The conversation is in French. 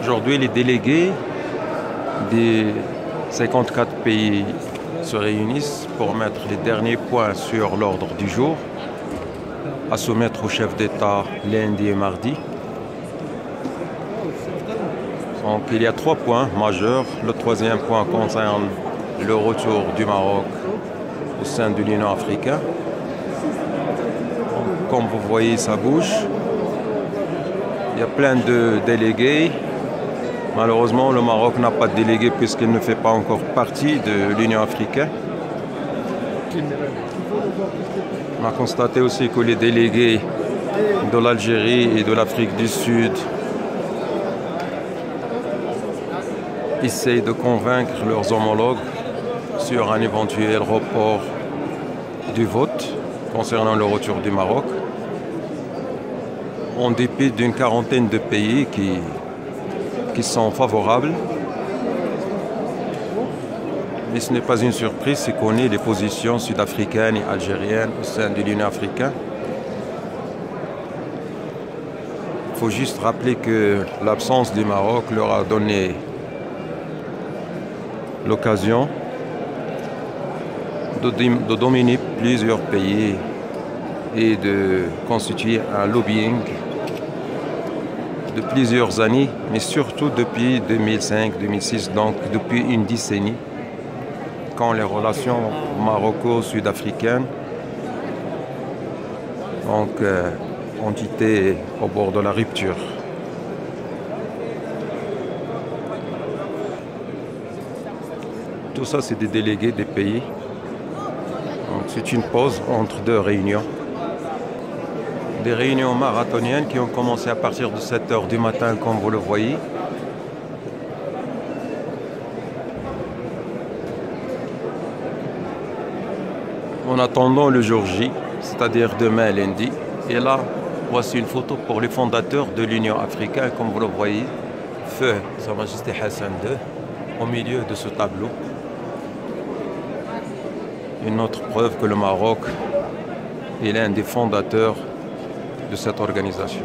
Aujourd'hui, les délégués des 54 pays se réunissent pour mettre les derniers points sur l'ordre du jour à soumettre au chef d'État lundi et mardi. Donc il y a 3 points majeurs. Le 3e point concerne le retour du Maroc au sein de l'Union africaine. Comme vous voyez, ça bouge. Il y a plein de délégués. Malheureusement, le Maroc n'a pas de délégué puisqu'il ne fait pas encore partie de l'Union africaine. On a constaté aussi que les délégués de l'Algérie et de l'Afrique du Sud essayent de convaincre leurs homologues sur un éventuel report du vote concernant le retour du Maroc, en dépit d'une quarantaine de pays qui sont favorables. Mais ce n'est pas une surprise, c'est qu'on ait les positions sud-africaines et algériennes au sein de l'Union africaine. Il faut juste rappeler que l'absence du Maroc leur a donné l'occasion de dominer plusieurs pays et de constituer un lobbying de plusieurs années, mais surtout depuis 2005-2006, donc depuis une décennie, quand les relations maroco-sud-africaines ont été au bord de la rupture. Tout ça, c'est des délégués des pays. C'est une pause entre 2 réunions. Des réunions marathoniennes qui ont commencé à partir de 7 h du matin, comme vous le voyez. En attendant le jour J, c'est-à-dire demain lundi. Et là, voici une photo pour les fondateurs de l'Union africaine, comme vous le voyez. Feu Sa Majesté Hassan II, au milieu de ce tableau. Une autre preuve que le Maroc est l'un des fondateurs de cette organisation.